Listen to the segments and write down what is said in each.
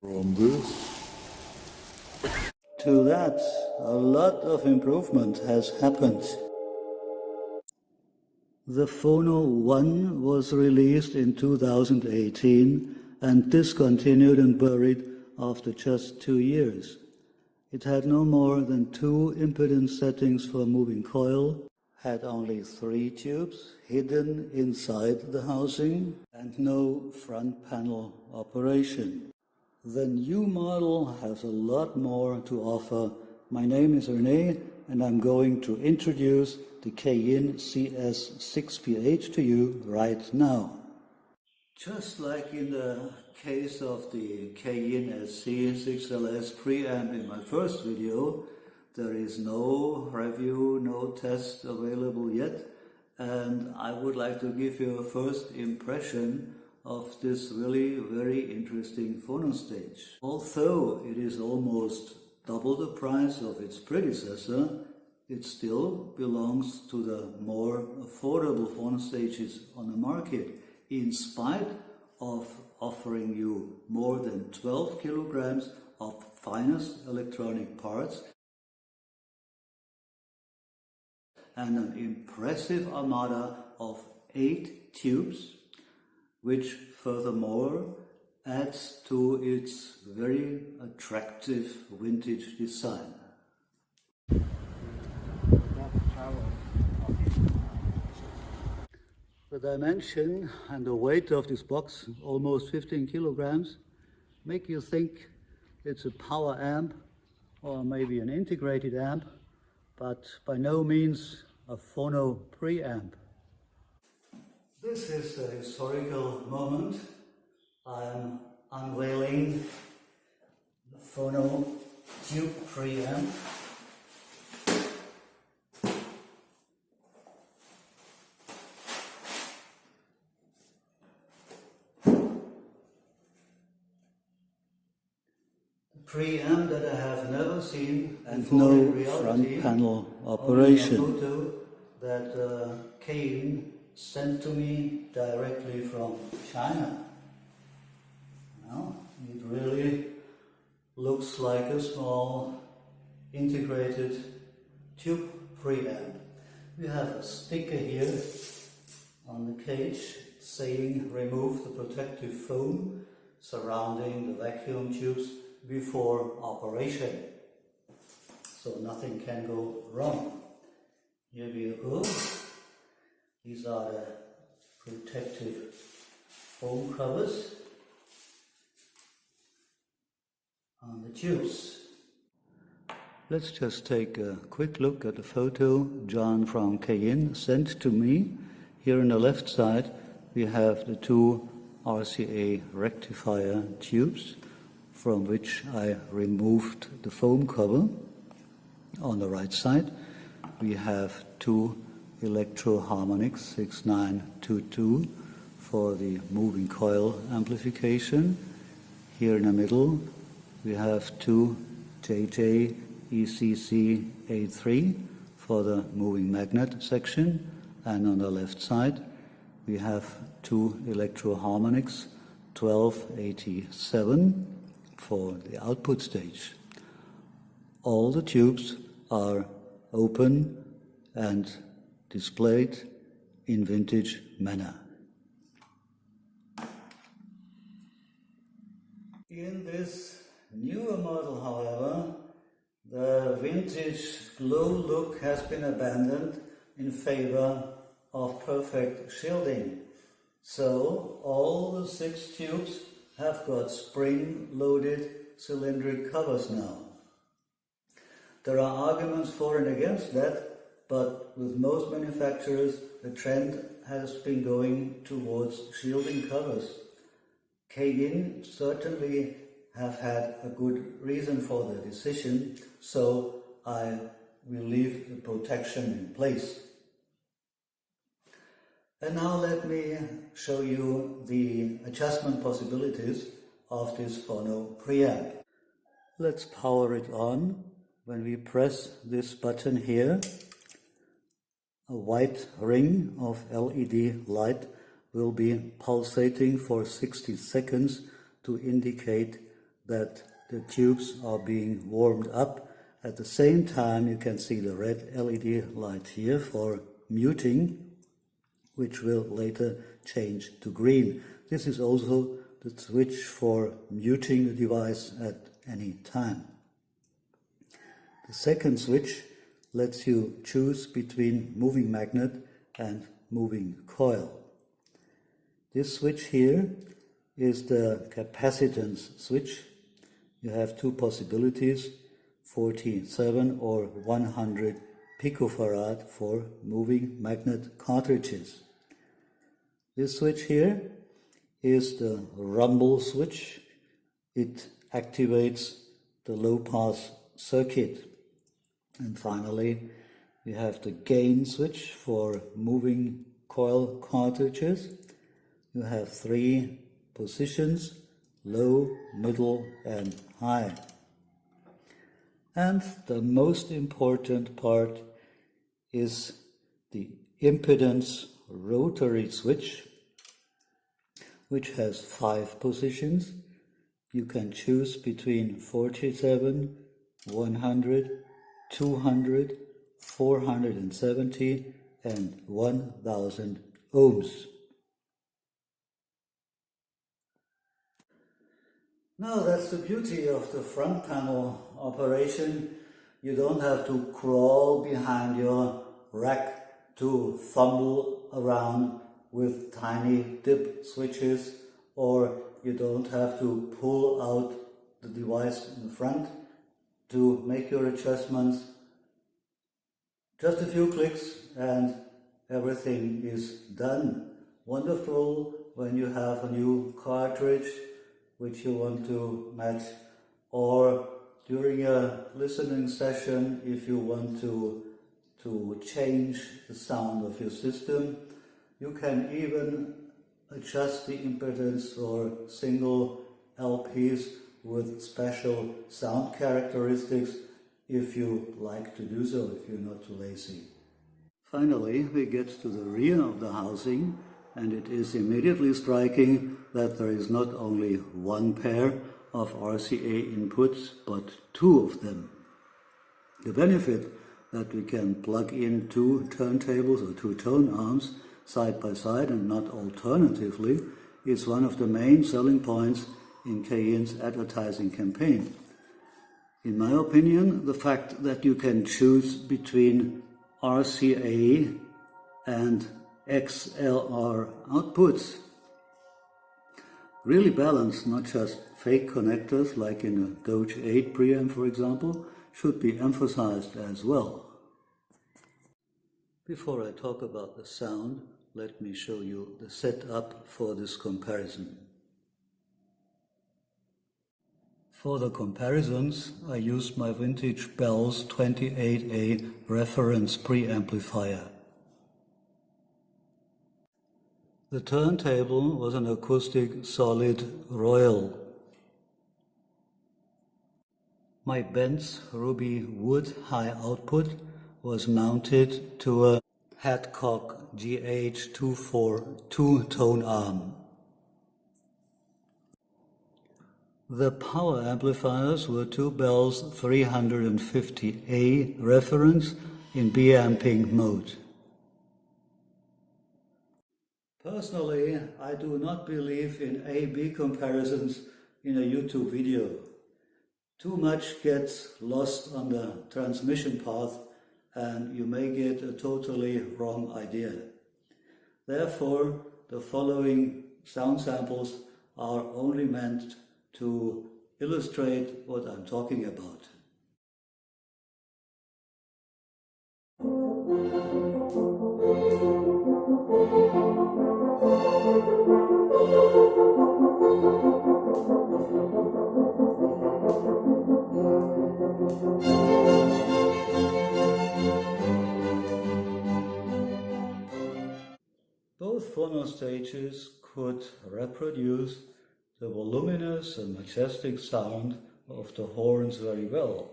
From this to that, a lot of improvement has happened. The Phono One was released in 2018 and discontinued and buried after just 2 years. It had no more than 2 impedance settings for moving coil, had only 3 tubes hidden inside the housing, and no front panel operation. The new model has a lot more to offer. My name is René, and I'm going to introduce the CAYIN CS-6PH to you right now. Just like in the case of the CAYIN SC6LS preamp in my first video, there is no review, no test available yet, and I would like to give you a first impression of this really very interesting phono stage. Although it is almost double the price of its predecessor, it still belongs to the more affordable phono stages on the market, in spite of offering you more than 12 kilograms of finest electronic parts and an impressive armada of 8 tubes, which furthermore adds to its very attractive vintage design. The dimension and the weight of this box, almost 15 kilograms, make you think it's a power amp or maybe an integrated amp, but by no means a phono preamp. This is a historical moment. I'm unveiling the Phono Tube preamp. Preamp that I have never seen and no front panel operation. Only a photo that CAYIN sent to me directly from China. Now, it really looks like a small integrated tube preamp. We have a sticker here on the cage saying remove the protective foam surrounding the vacuum tubes before operation, so nothing can go wrong. Here we go. These are the protective foam covers on the tubes. Let's just take a quick look at the photo John from CAYIN sent to me. Here on the left side we have the 2 RCA rectifier tubes, from which I removed the foam cover. On the right side we have 2 Electro Harmonix 6922 for the moving coil amplification. Here in the middle we have 2 JJ ECC A3 for the moving magnet section, and on the left side we have 2 Electro Harmonix 1287 for the output stage. All the tubes are open and displayed in vintage manner. In this newer model, however, the vintage glow look has been abandoned in favor of perfect shielding. So all the 6 tubes have got spring-loaded cylindric covers now. There are arguments for and against that, but with most manufacturers the trend has been going towards shielding covers. CAYIN certainly have had a good reason for their decision, so I will leave the protection in place. And now let me show you the adjustment possibilities of this Phono preamp. Let's power it on. When we press this button here, a white ring of LED light will be pulsating for 60 seconds to indicate that the tubes are being warmed up. At the same time, you can see the red LED light here for muting, which will later change to green. This is also the switch for muting the device at any time. The second switch lets you choose between moving magnet and moving coil. This switch here is the capacitance switch. You have two possibilities, 47 or 100 picofarad for moving magnet cartridges. This switch here is the rumble switch. It activates the low-pass circuit. And finally, we have the gain switch for moving coil cartridges. You have three positions, low, middle, and high. And the most important part is the impedance rotary switch, which has 5 positions. You can choose between 47, 100, 200, 470 and 1000 ohms. Now that's the beauty of the front panel operation. You don't have to crawl behind your rack to fumble around with tiny dip switches, or you don't have to pull out the device in front to make your adjustments. Just a few clicks and everything is done. Wonderful when you have a new cartridge which you want to match, or during a listening session if you want to change the sound of your system. You can even adjust the impedance for single LPs with special sound characteristics if you like to do so, if you're not too lazy. Finally, we get to the rear of the housing, and it is immediately striking that there is not only one pair of RCA inputs, but 2 of them. The benefit that we can plug in 2 turntables or 2 tone arms side by side and not alternatively is one of the main selling points in CAYIN's advertising campaign. In my opinion, the fact that you can choose between RCA and XLR outputs really balance, not just fake connectors like in a Doge 8 preamp for example, should be emphasized as well. Before I talk about the sound, let me show you the setup for this comparison. For the comparisons, I used my vintage Bell's 28A reference preamplifier. The turntable was an acoustic solid Royal. My Benz Ruby Wood high output was mounted to a Hadcock GH24 2-tone arm. The power amplifiers were 2 Bell's 350A reference in B-amping mode. Personally, I do not believe in A-B comparisons in a YouTube video. Too much gets lost on the transmission path and you may get a totally wrong idea. Therefore, the following sound samples are only meant to illustrate what I'm talking about. Both phono stages could reproduce the voluminous and majestic sound of the horns very well,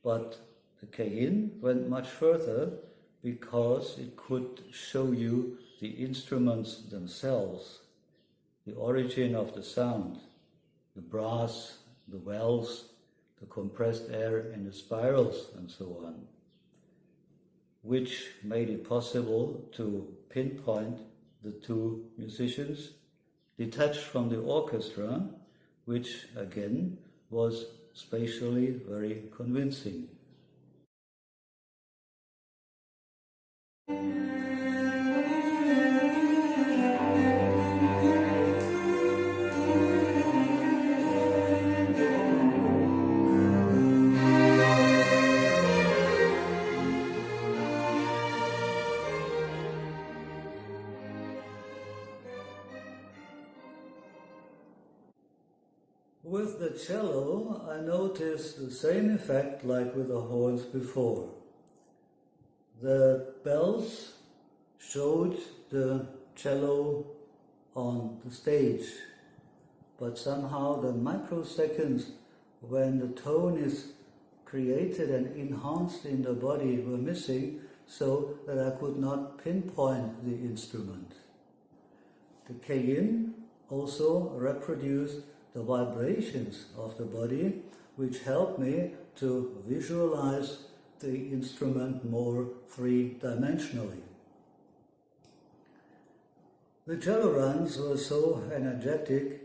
but the CAYIN went much further because it could show you the instruments themselves, the origin of the sound, the brass, the wells, the compressed air in the spirals and so on, which made it possible to pinpoint the two musicians detached from the orchestra, which again was spatially very convincing. With the cello, I noticed the same effect like with the horns before. The bells showed the cello on the stage, but somehow the microseconds when the tone is created and enhanced in the body were missing, so that I could not pinpoint the instrument. The CAYIN also reproduced the vibrations of the body, which helped me to visualize the instrument more three-dimensionally. The cello runs were so energetic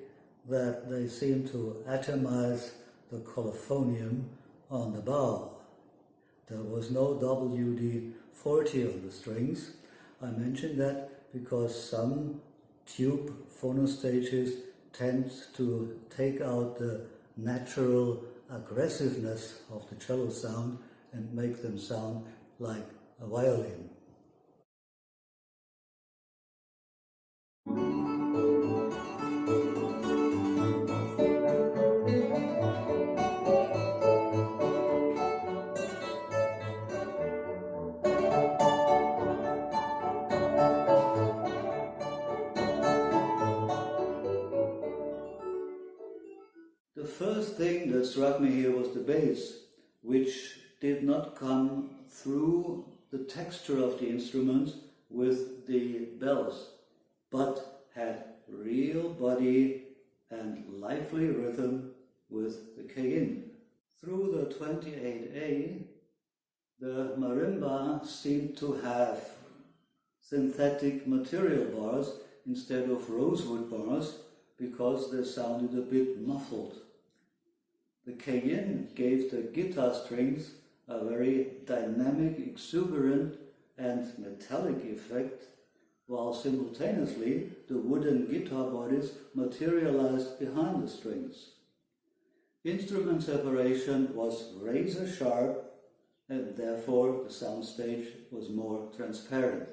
that they seemed to atomize the colophonium on the bow. There was no WD-40 on the strings. I mention that because some tube phonostages tend to take out the natural aggressiveness of the cello sound and make them sound like a violin. The first thing that struck me here was the bass, which did not come through the texture of the instruments with the bells, but had real body and lively rhythm with the CAYIN. Through the 28A, the marimba seemed to have synthetic material bars instead of rosewood bars because they sounded a bit muffled. The CAYIN gave the guitar strings a very dynamic, exuberant and metallic effect, while simultaneously the wooden guitar bodies materialized behind the strings. Instrument separation was razor sharp, and therefore the soundstage was more transparent.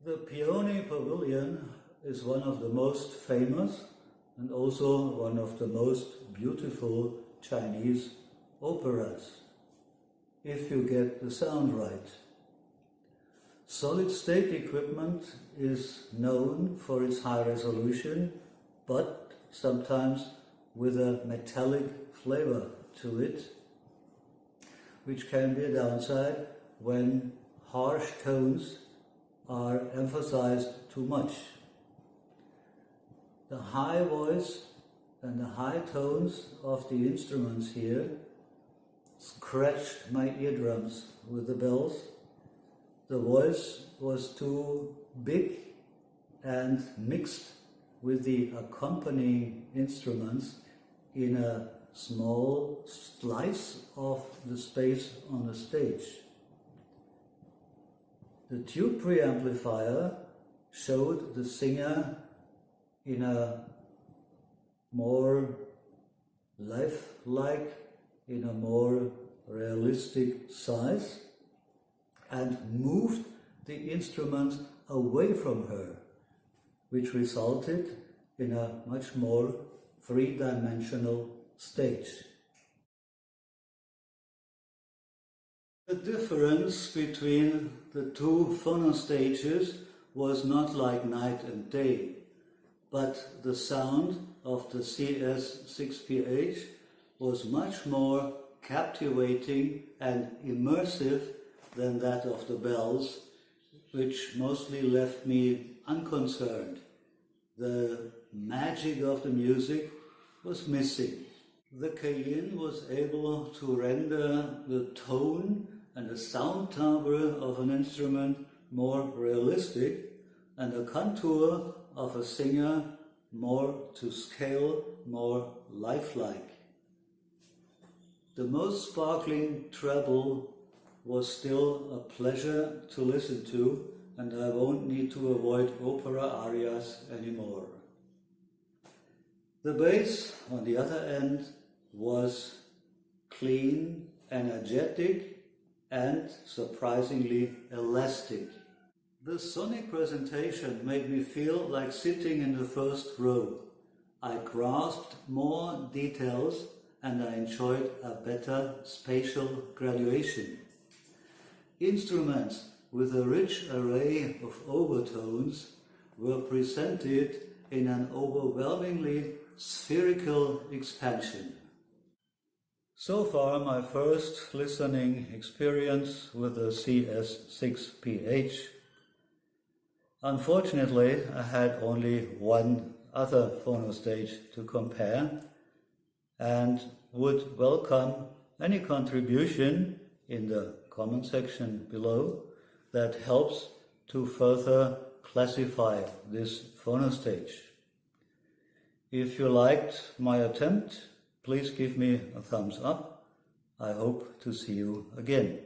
The Peony Pavilion is one of the most famous and also one of the most beautiful Chinese operas, if you get the sound right. Solid-state equipment is known for its high resolution, but sometimes with a metallic flavor to it, which can be a downside when harsh tones are emphasized too much. The high voice and the high tones of the instruments here scratched my eardrums with the bells. The voice was too big and mixed with the accompanying instruments in a small slice of the space on the stage. The tube preamplifier showed the singer in a more lifelike, in a more realistic size, and moved the instruments away from her, which resulted in a much more three-dimensional stage. The difference between the two phono stages was not like night and day, but the sound of the CS-6PH was much more captivating and immersive than that of the bells, which mostly left me unconcerned. The magic of the music was missing. The CAYIN was able to render the tone and the sound timbre of an instrument more realistic and the contour of a singer more to scale, more lifelike. The most sparkling treble was still a pleasure to listen to, and I won't need to avoid opera arias anymore. The bass, on the other end, was clean, energetic, and surprisingly elastic. The sonic presentation made me feel like sitting in the first row. I grasped more details and I enjoyed a better spatial graduation. Instruments with a rich array of overtones were presented in an overwhelmingly spherical expansion. So far, my first listening experience with the CS-6PH. Unfortunately, I had only one other phono stage to compare and would welcome any contribution in the comment section below that helps to further classify this phono stage. If you liked my attempt, please give me a thumbs up. I hope to see you again.